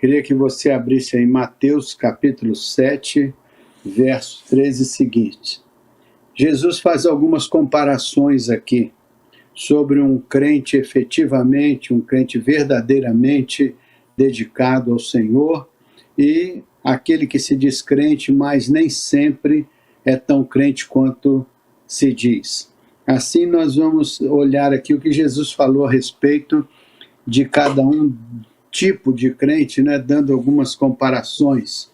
Queria que você abrisse aí Mateus capítulo 7, verso 13 seguinte. Jesus faz algumas comparações aqui sobre um crente efetivamente, um crente verdadeiramente dedicado ao Senhor e aquele que se diz crente, mas nem sempre é tão crente quanto se diz. Assim nós vamos olhar aqui o que Jesus falou a respeito de cada um tipo de crente, né, dando algumas comparações.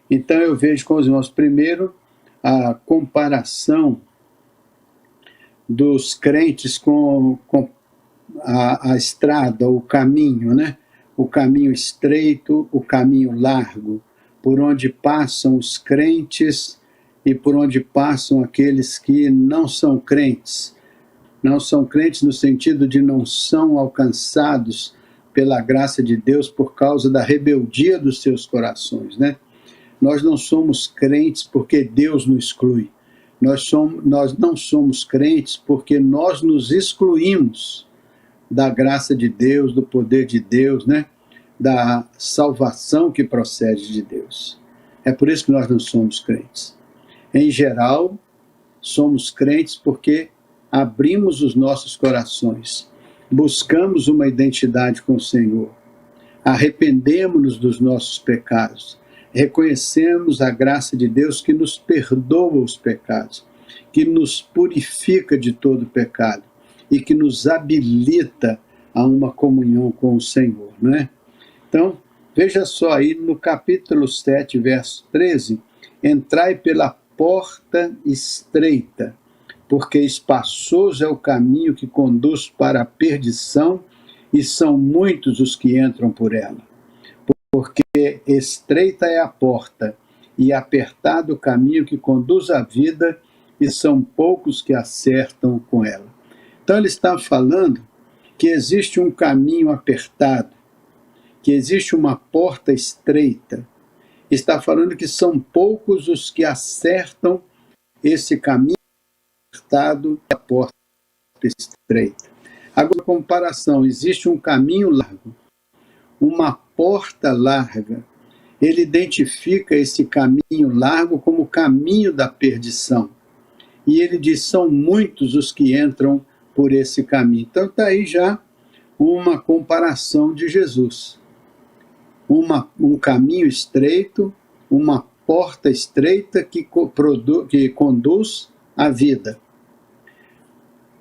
Então eu vejo com os irmãos, primeiro, a comparação dos crentes com a estrada, o caminho, né? O caminho estreito, o caminho largo, por onde passam os crentes e por onde passam aqueles que não são crentes. Não são crentes no sentido de não são alcançados pela graça de Deus por causa da rebeldia dos seus corações, né? Nós não somos crentes porque Deus nos exclui. Nós não somos crentes porque nós nos excluímos da graça de Deus, do poder de Deus, né? Da salvação que procede de Deus. É por isso que nós não somos crentes. Em geral, somos crentes porque abrimos os nossos corações, buscamos uma identidade com o Senhor, arrependemos-nos dos nossos pecados, reconhecemos a graça de Deus que nos perdoa os pecados, que nos purifica de todo pecado e que nos habilita a uma comunhão com o Senhor, não é? Então, veja só aí no capítulo 7, verso 13, entrai pela porta estreita, porque espaçoso é o caminho que conduz para a perdição e são muitos os que entram por ela. Porque estreita é a porta e apertado o caminho que conduz à vida e são poucos que acertam com ela. Então ele está falando que existe um caminho apertado, que existe uma porta estreita. Está falando que são poucos os que acertam esse caminho apertado e a porta estreita. Agora, comparação, existe um caminho largo, uma porta larga. Ele identifica esse caminho largo como o caminho da perdição. E ele diz, são muitos os que entram por esse caminho. Então está aí já uma comparação de Jesus. Um caminho estreito, uma porta estreita que conduz à vida.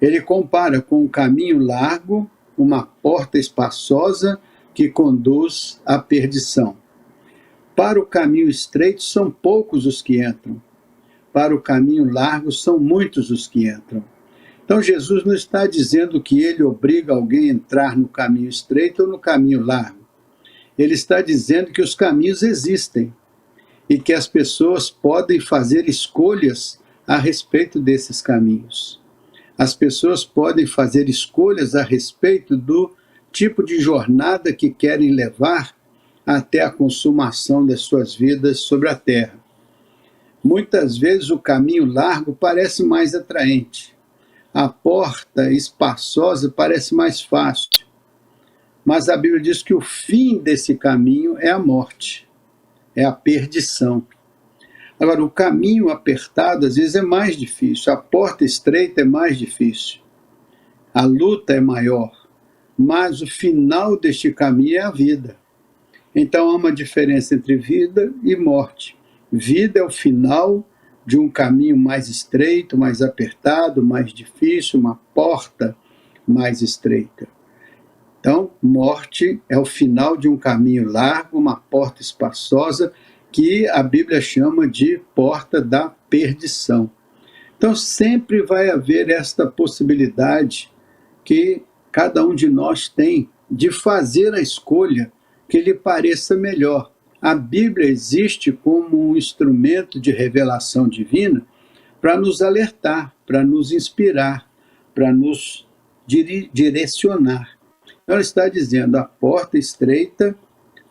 Ele compara com um caminho largo, uma porta espaçosa que conduz à perdição. Para o caminho estreito são poucos os que entram. Para o caminho largo são muitos os que entram. Então Jesus não está dizendo que ele obriga alguém a entrar no caminho estreito ou no caminho largo. Ele está dizendo que os caminhos existem e que as pessoas podem fazer escolhas a respeito desses caminhos. As pessoas podem fazer escolhas a respeito do tipo de jornada que querem levar até a consumação das suas vidas sobre a terra. Muitas vezes o caminho largo parece mais atraente. A porta espaçosa parece mais fácil. Mas a Bíblia diz que o fim desse caminho é a morte, é a perdição. Agora, o caminho apertado às vezes é mais difícil, a porta estreita é mais difícil, a luta é maior, mas o final deste caminho é a vida. Então há uma diferença entre vida e morte. Vida é o final de um caminho mais estreito, mais apertado, mais difícil, uma porta mais estreita. Então, morte é o final de um caminho largo, uma porta espaçosa, que a Bíblia chama de porta da perdição. Então, sempre vai haver esta possibilidade que cada um de nós tem de fazer a escolha que lhe pareça melhor. A Bíblia existe como um instrumento de revelação divina para nos alertar, para nos inspirar, para nos direcionar. Então, ela está dizendo, a porta estreita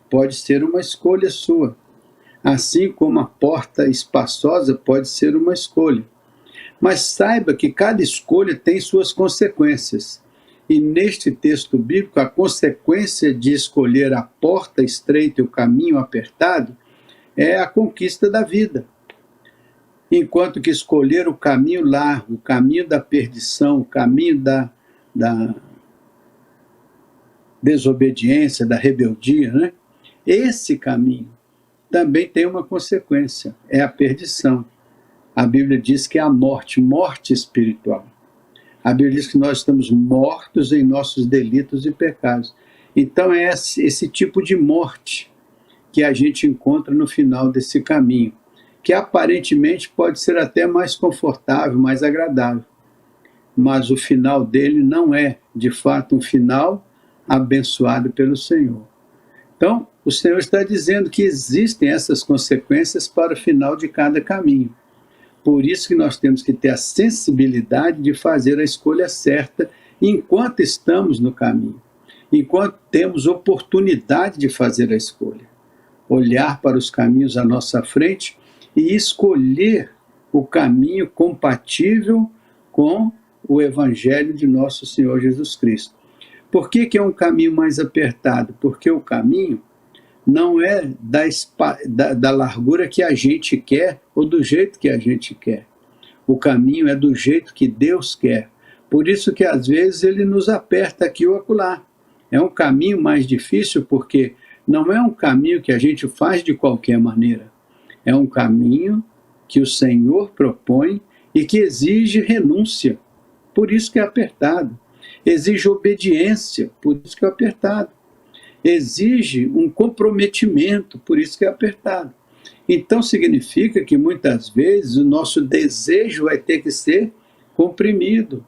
pode ser uma escolha sua, assim como a porta espaçosa pode ser uma escolha. Mas saiba que cada escolha tem suas consequências. E neste texto bíblico, a consequência de escolher a porta estreita e o caminho apertado é a conquista da vida. Enquanto que escolher o caminho largo, o caminho da perdição, o caminho da desobediência, da rebeldia, né? Esse caminho também tem uma consequência, é a perdição. A Bíblia diz que é a morte, morte espiritual. A Bíblia diz que nós estamos mortos em nossos delitos e pecados. Então é esse tipo de morte que a gente encontra no final desse caminho, que aparentemente pode ser até mais confortável, mais agradável, mas o final dele não é, de fato, um final abençoado pelo Senhor. Então, o Senhor está dizendo que existem essas consequências para o final de cada caminho. Por isso que nós temos que ter a sensibilidade de fazer a escolha certa enquanto estamos no caminho, enquanto temos oportunidade de fazer a escolha. Olhar para os caminhos à nossa frente e escolher o caminho compatível com o Evangelho de nosso Senhor Jesus Cristo. Por que é um caminho mais apertado? Porque o caminho não é da largura que a gente quer ou do jeito que a gente quer. O caminho é do jeito que Deus quer. Por isso que às vezes ele nos aperta aqui ou acolá. É um caminho mais difícil porque não é um caminho que a gente faz de qualquer maneira. É um caminho que o Senhor propõe e que exige renúncia. Por isso que é apertado. Exige obediência, por isso que é apertado. Exige um comprometimento, por isso que é apertado. Então significa que muitas vezes o nosso desejo vai ter que ser comprimido.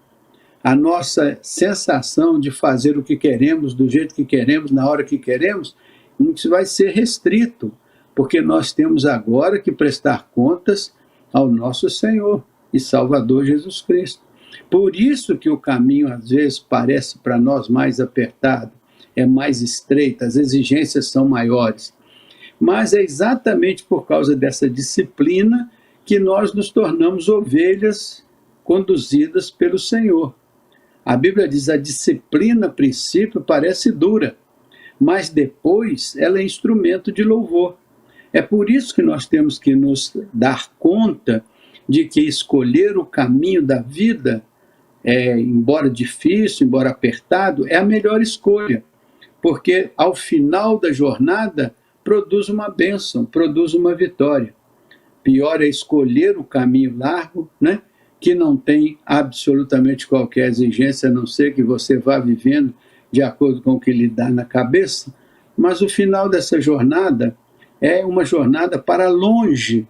A nossa sensação de fazer o que queremos, do jeito que queremos, na hora que queremos, isso vai ser restrito, porque nós temos agora que prestar contas ao nosso Senhor e Salvador Jesus Cristo. Por isso que o caminho às vezes parece para nós mais apertado, é mais estreito, as exigências são maiores. Mas é exatamente por causa dessa disciplina que nós nos tornamos ovelhas conduzidas pelo Senhor. A Bíblia diz que a disciplina, a princípio, parece dura, mas depois ela é instrumento de louvor. É por isso que nós temos que nos dar conta de que escolher o caminho da vida, embora difícil, embora apertado, é a melhor escolha. Porque ao final da jornada produz uma bênção, produz uma vitória. Pior é escolher o caminho largo, né, que não tem absolutamente qualquer exigência, a não ser que você vá vivendo de acordo com o que lhe dá na cabeça, mas o final dessa jornada é uma jornada para longe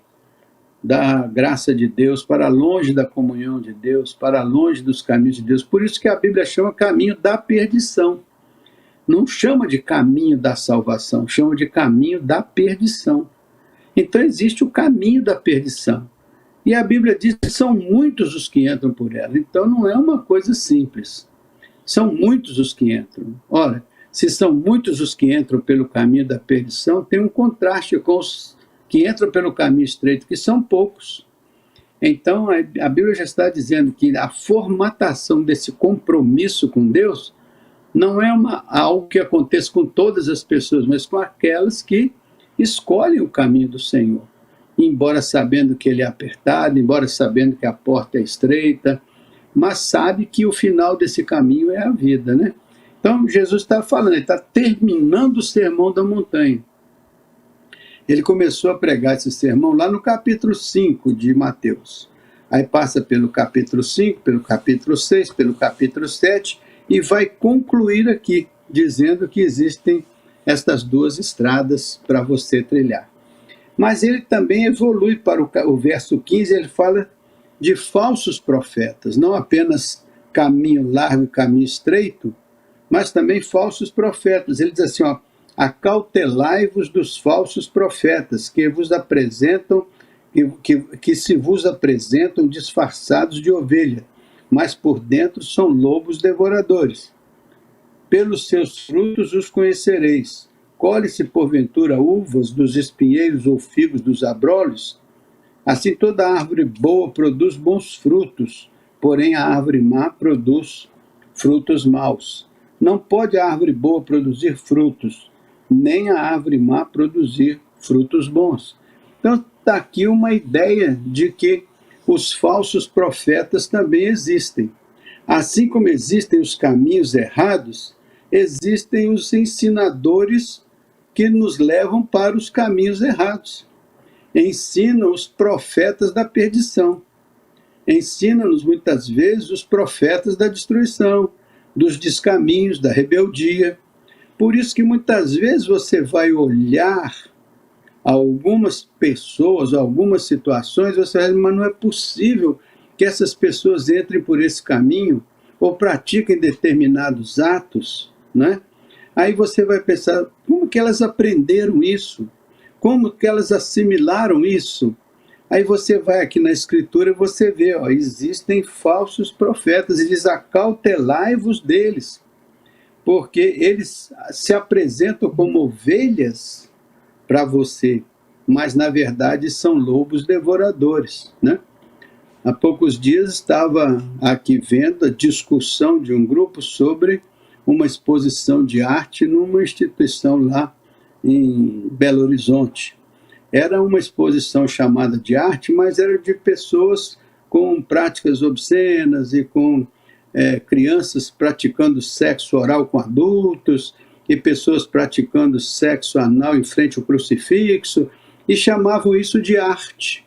da graça de Deus, para longe da comunhão de Deus, para longe dos caminhos de Deus. Por isso que a Bíblia chama caminho da perdição. Não chama de caminho da salvação, chama de caminho da perdição. Então existe o caminho da perdição. E a Bíblia diz que são muitos os que entram por ela. Então não é uma coisa simples. São muitos os que entram. Ora, se são muitos os que entram pelo caminho da perdição, tem um contraste com os que entram pelo caminho estreito, que são poucos. Então a Bíblia já está dizendo que a formatação desse compromisso com Deus não é algo que aconteça com todas as pessoas, mas com aquelas que escolhem o caminho do Senhor. Embora sabendo que ele é apertado, embora sabendo que a porta é estreita, mas sabe que o final desse caminho é a vida, né? Então Jesus está falando, ele está terminando o sermão da montanha. Ele começou a pregar esse sermão lá no capítulo 5 de Mateus. Aí passa pelo capítulo 5, pelo capítulo 6, pelo capítulo 7, e vai concluir aqui, dizendo que existem estas duas estradas para você trilhar. Mas ele também evolui para o verso 15, ele fala de falsos profetas, não apenas caminho largo e caminho estreito, mas também falsos profetas. Ele diz assim, acautelai-vos dos falsos profetas, que vos apresentam, que se vos apresentam disfarçados de ovelha, mas por dentro são lobos devoradores. Pelos seus frutos os conhecereis. Colhe-se porventura uvas dos espinheiros ou figos dos abrolhos? Assim toda árvore boa produz bons frutos, porém a árvore má produz frutos maus. Não pode a árvore boa produzir frutos, nem a árvore má produzir frutos bons. Então, está aqui uma ideia de que os falsos profetas também existem. Assim como existem os caminhos errados, existem os ensinadores que nos levam para os caminhos errados. Ensinam os profetas da perdição. Ensina-nos muitas vezes os profetas da destruição, dos descaminhos, da rebeldia. Por isso que muitas vezes você vai olhar algumas pessoas, algumas situações, você vai dizer, mas não é possível que essas pessoas entrem por esse caminho ou pratiquem determinados atos, né? Aí você vai pensar, como que elas aprenderam isso? Como que elas assimilaram isso? Aí você vai aqui na Escritura e você vê, ó, existem falsos profetas, e diz, acautelai-vos deles, porque eles se apresentam como ovelhas para você, mas na verdade são lobos devoradores, né? Há poucos dias estava aqui vendo a discussão de um grupo sobre uma exposição de arte numa instituição lá em Belo Horizonte. Era uma exposição chamada de arte, mas era de pessoas com práticas obscenas e com crianças praticando sexo oral com adultos e pessoas praticando sexo anal em frente ao crucifixo, e chamavam isso de arte.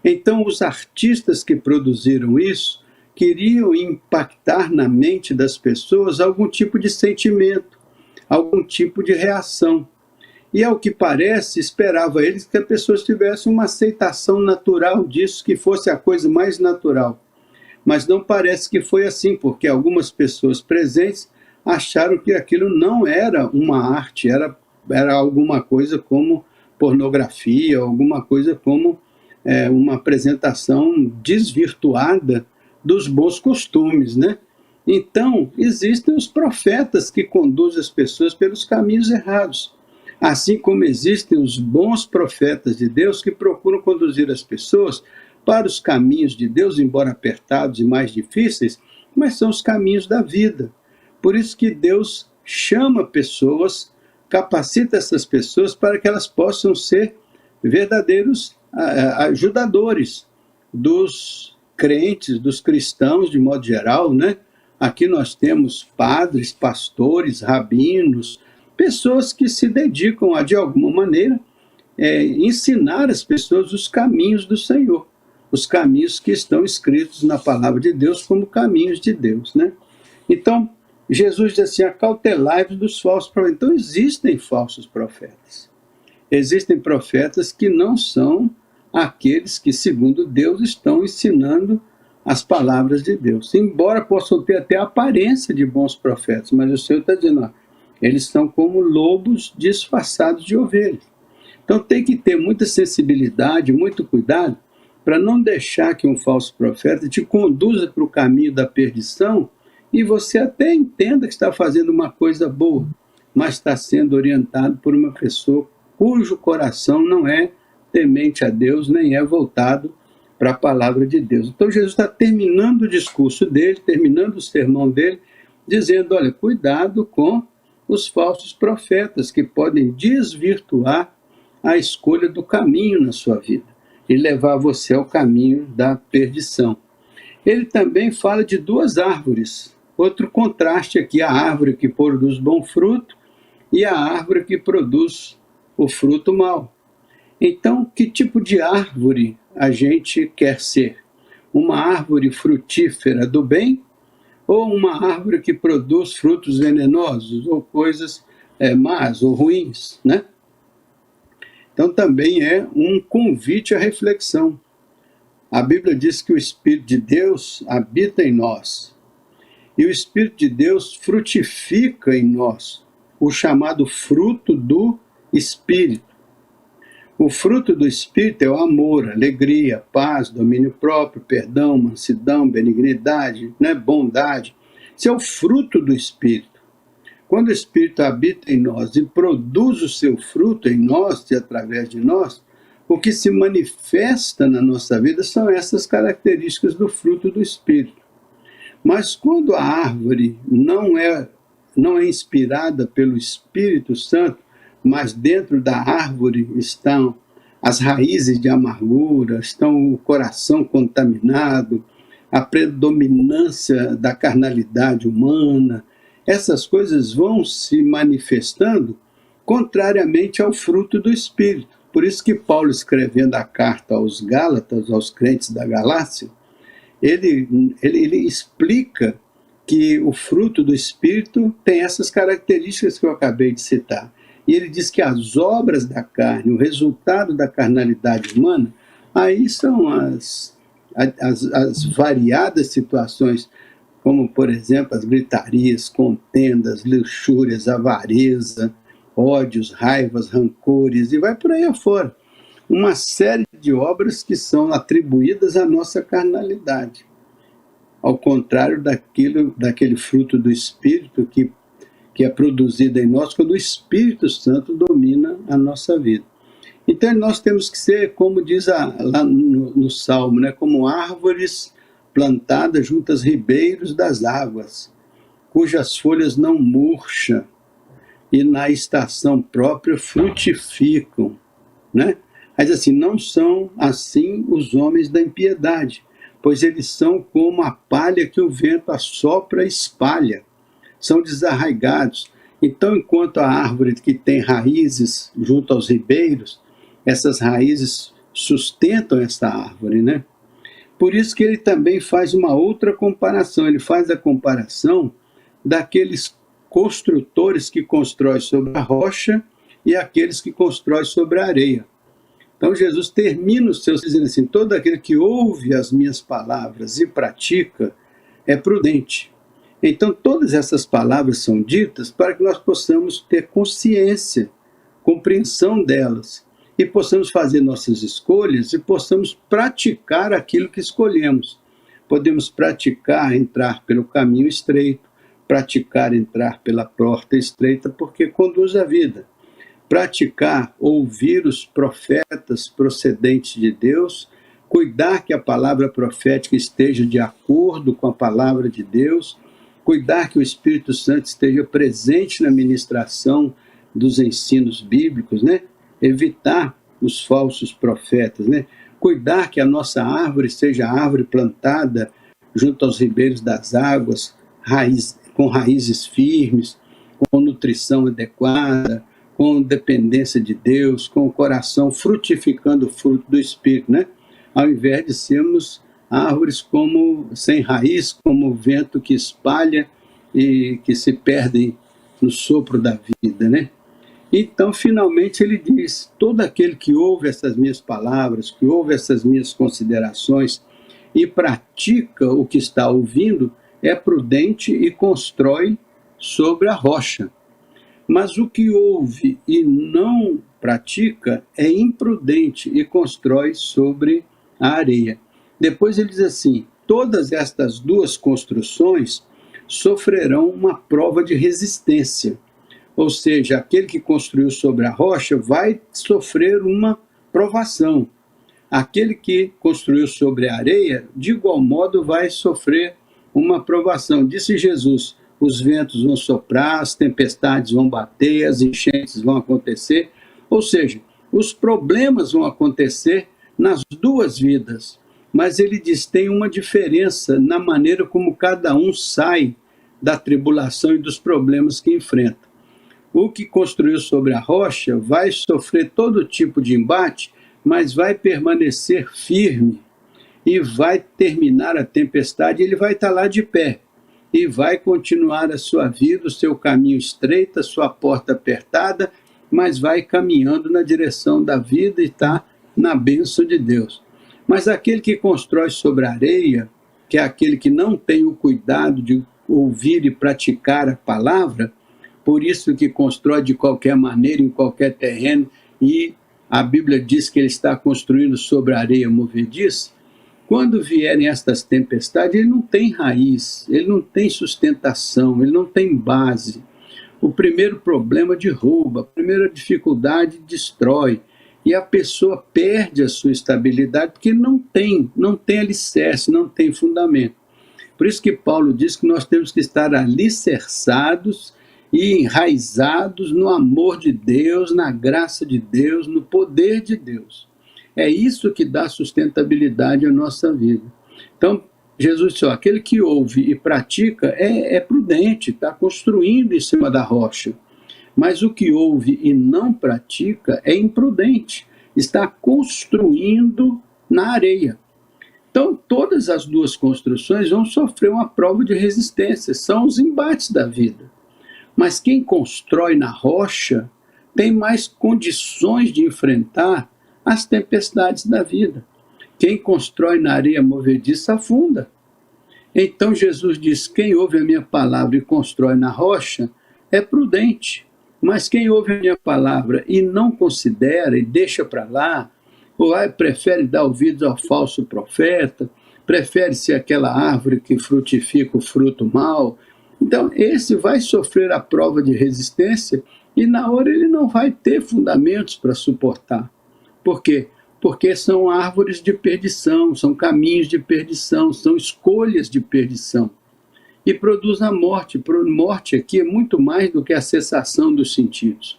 Então, os artistas que produziram isso queriam impactar na mente das pessoas algum tipo de sentimento, algum tipo de reação. E, ao que parece, esperava eles que as pessoas tivessem uma aceitação natural disso, que fosse a coisa mais natural. Mas não parece que foi assim, porque algumas pessoas presentes acharam que aquilo não era uma arte, era alguma coisa como pornografia, alguma coisa como uma apresentação desvirtuada dos bons costumes, né? Então, existem os profetas que conduzem as pessoas pelos caminhos errados. Assim como existem os bons profetas de Deus que procuram conduzir as pessoas para os caminhos de Deus, embora apertados e mais difíceis, mas são os caminhos da vida. Por isso que Deus chama pessoas, capacita essas pessoas para que elas possam ser verdadeiros ajudadores dos crentes, dos cristãos de modo geral, né? Aqui nós temos padres, pastores, rabinos, pessoas que se dedicam a, de alguma maneira, ensinar as pessoas os caminhos do Senhor, os caminhos que estão escritos na palavra de Deus como caminhos de Deus, né? Então, Jesus diz assim, acautelai-vos dos falsos profetas. Então, existem falsos profetas. Existem profetas que não são aqueles que, segundo Deus, estão ensinando as palavras de Deus. Embora possam ter até a aparência de bons profetas, mas o Senhor está dizendo, ó, eles são como lobos disfarçados de ovelhas. Então tem que ter muita sensibilidade, muito cuidado, para não deixar que um falso profeta te conduza para o caminho da perdição e você até entenda que está fazendo uma coisa boa, mas está sendo orientado por uma pessoa cujo coração não é temente a Deus, nem é voltado para a palavra de Deus. Então Jesus está terminando o discurso dele, terminando o sermão dele, dizendo, olha, cuidado com os falsos profetas que podem desvirtuar a escolha do caminho na sua vida e levar você ao caminho da perdição. Ele também fala de duas árvores, outro contraste aqui, a árvore que produz bom fruto e a árvore que produz o fruto mau. Então, que tipo de árvore a gente quer ser? Uma árvore frutífera do bem ou uma árvore que produz frutos venenosos ou coisas más ou ruins, né? Então também é um convite à reflexão. A Bíblia diz que o Espírito de Deus habita em nós e o Espírito de Deus frutifica em nós o chamado fruto do Espírito. O fruto do Espírito é o amor, alegria, paz, domínio próprio, perdão, mansidão, benignidade, né, bondade. Isso é o fruto do Espírito. Quando o Espírito habita em nós e produz o seu fruto em nós e através de nós, o que se manifesta na nossa vida são essas características do fruto do Espírito. Mas quando a árvore não é inspirada pelo Espírito Santo, mas dentro da árvore estão as raízes de amargura, estão o coração contaminado, a predominância da carnalidade humana, essas coisas vão se manifestando contrariamente ao fruto do Espírito. Por isso que Paulo, escrevendo a carta aos Gálatas, aos crentes da Galácia, ele explica que o fruto do Espírito tem essas características que eu acabei de citar. E ele diz que as obras da carne, o resultado da carnalidade humana, aí são as variadas situações, como, por exemplo, as gritarias, contendas, luxúrias, avareza, ódios, raivas, rancores, e vai por aí afora. Uma série de obras que são atribuídas à nossa carnalidade, ao contrário daquele fruto do Espírito que é produzido em nós quando o Espírito Santo domina a nossa vida. Então nós temos que ser, como diz lá no Salmo, né, como árvores plantadas junto aos ribeiros das águas, cujas folhas não murcham e na estação própria frutificam, né? Mas assim, não são assim os homens da impiedade, pois eles são como a palha que o vento assopra e espalha, são desarraigados. Então, enquanto a árvore que tem raízes junto aos ribeiros, essas raízes sustentam essa árvore, né? Por isso que ele também faz uma outra comparação, ele faz a comparação daqueles construtores que constroem sobre a rocha e aqueles que constroem sobre a areia. Então Jesus termina os seus dizendo assim: todo aquele que ouve as minhas palavras e pratica é prudente. Então todas essas palavras são ditas para que nós possamos ter consciência, compreensão delas, e possamos fazer nossas escolhas e possamos praticar aquilo que escolhemos. Podemos praticar entrar pelo caminho estreito, praticar entrar pela porta estreita, porque conduz à vida. Praticar ouvir os profetas procedentes de Deus, cuidar que a palavra profética esteja de acordo com a palavra de Deus, cuidar que o Espírito Santo esteja presente na ministração dos ensinos bíblicos, né? Evitar os falsos profetas, né? Cuidar que a nossa árvore seja árvore plantada junto aos ribeiros das águas, com raízes firmes, com nutrição adequada, com dependência de Deus, com o coração frutificando o fruto do Espírito, né? Ao invés de sermos árvores sem raiz, como o vento que espalha e que se perdem no sopro da vida, né? Então, finalmente, ele diz: todo aquele que ouve essas minhas palavras, que ouve essas minhas considerações e pratica o que está ouvindo, é prudente e constrói sobre a rocha. Mas o que ouve e não pratica é imprudente e constrói sobre a areia. Depois ele diz assim: todas estas duas construções sofrerão uma prova de resistência. Ou seja, aquele que construiu sobre a rocha vai sofrer uma provação. Aquele que construiu sobre a areia, de igual modo, vai sofrer uma provação. Disse Jesus: os ventos vão soprar, as tempestades vão bater, as enchentes vão acontecer. Ou seja, os problemas vão acontecer nas duas vidas. Mas ele diz: tem uma diferença na maneira como cada um sai da tribulação e dos problemas que enfrenta. O que construiu sobre a rocha vai sofrer todo tipo de embate, mas vai permanecer firme e vai terminar a tempestade, ele vai estar lá de pé e vai continuar a sua vida, o seu caminho estreito, a sua porta apertada, mas vai caminhando na direção da vida e está na bênção de Deus. Mas aquele que constrói sobre a areia, que é aquele que não tem o cuidado de ouvir e praticar a palavra, por isso que constrói de qualquer maneira, em qualquer terreno, e a Bíblia diz que ele está construindo sobre a areia movediça. Quando vierem estas tempestades, ele não tem raiz, ele não tem sustentação, ele não tem base. O primeiro problema derruba, a primeira dificuldade destrói, e a pessoa perde a sua estabilidade porque não tem alicerce, não tem fundamento. Por isso que Paulo diz que nós temos que estar alicerçados e enraizados no amor de Deus, na graça de Deus, no poder de Deus. É isso que dá sustentabilidade à nossa vida. Então, Jesus disse, ó, aquele que ouve e pratica é prudente, está construindo em cima da rocha. Mas o que ouve e não pratica é imprudente, está construindo na areia. Então, todas as duas construções vão sofrer uma prova de resistência, são os embates da vida. Mas quem constrói na rocha tem mais condições de enfrentar as tempestades da vida. Quem constrói na areia movediça afunda. Então Jesus diz, quem ouve a minha palavra e constrói na rocha é prudente. Mas quem ouve a minha palavra e não considera e deixa para lá, ou prefere dar ouvidos ao falso profeta, prefere ser aquela árvore que frutifica o fruto mau, então esse vai sofrer a prova de resistência e na hora ele não vai ter fundamentos para suportar. Por quê? Porque são árvores de perdição, são caminhos de perdição, são escolhas de perdição. E produz a morte. Morte aqui é muito mais do que a cessação dos sentidos.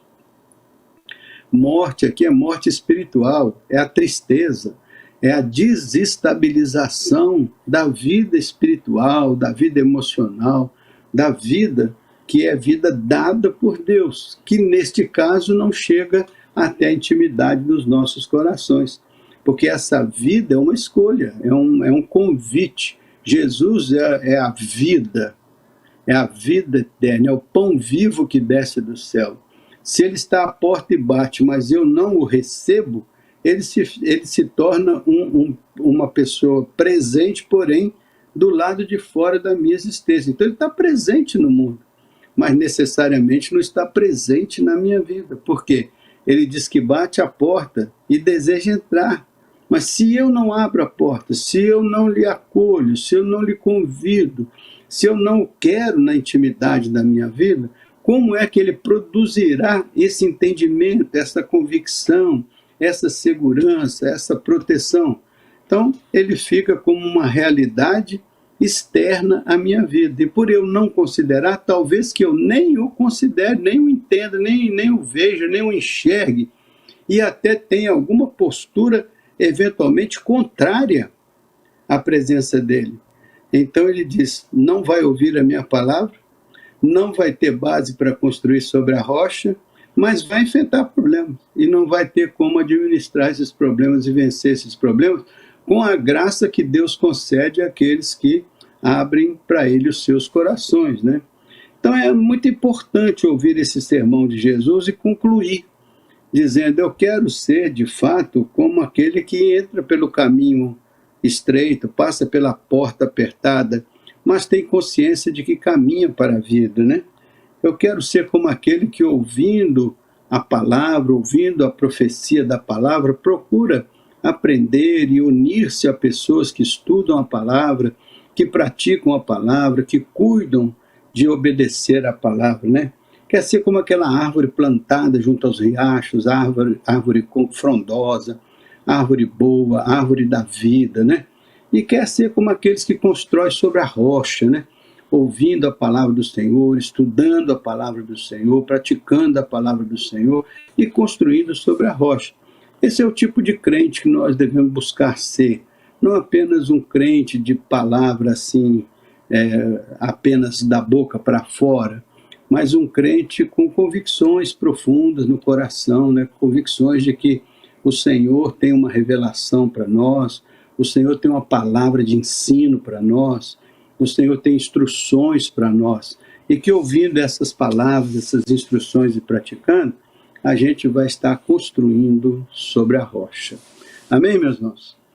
Morte aqui é morte espiritual, é a tristeza, é a desestabilização da vida espiritual, da vida emocional, da vida que é vida dada por Deus, que neste caso não chega até a intimidade dos nossos corações, porque essa vida é uma escolha, é um convite. Jesus é a vida eterna, é o pão vivo que desce do céu. Se ele está à porta e bate, mas eu não o recebo, ele se torna uma pessoa presente, porém, do lado de fora da minha existência. Então ele está presente no mundo, mas necessariamente não está presente na minha vida. Por quê? Ele diz que bate a porta e deseja entrar. Mas se eu não abro a porta, se eu não lhe acolho, se eu não lhe convido, se eu não o quero na intimidade da minha vida, como é que ele produzirá esse entendimento, essa convicção, essa segurança, essa proteção? Então, ele fica como uma realidade externa à minha vida. E por eu não considerar, talvez que eu nem o considere, nem o entenda, nem o veja, nem o enxergue, e até tenha alguma postura eventualmente contrária à presença dele. Então ele diz, não vai ouvir a minha palavra, não vai ter base para construir sobre a rocha, mas vai enfrentar problemas e não vai ter como administrar esses problemas e vencer esses problemas com a graça que Deus concede àqueles que abrem para ele os seus corações, né? Então é muito importante ouvir esse sermão de Jesus e concluir dizendo, eu quero ser de fato como aquele que entra pelo caminho estreito, passa pela porta apertada, mas tem consciência de que caminha para a vida, né? Eu quero ser como aquele que, ouvindo a palavra, ouvindo a profecia da palavra, procura aprender e unir-se a pessoas que estudam a palavra, que praticam a palavra, que cuidam de obedecer a palavra, né? Quer ser como aquela árvore plantada junto aos riachos, árvore frondosa, árvore boa, árvore da vida, né? E quer ser como aqueles que constroem sobre a rocha, né? Ouvindo a palavra do Senhor, estudando a palavra do Senhor, praticando a palavra do Senhor e construindo sobre a rocha. Esse é o tipo de crente que nós devemos buscar ser, não apenas um crente de palavra assim, apenas da boca para fora, mas um crente com convicções profundas no coração, né? Convicções de que o Senhor tem uma revelação para nós, o Senhor tem uma palavra de ensino para nós, o Senhor tem instruções para nós, e que ouvindo essas palavras, essas instruções e praticando, a gente vai estar construindo sobre a rocha. Amém, meus irmãos?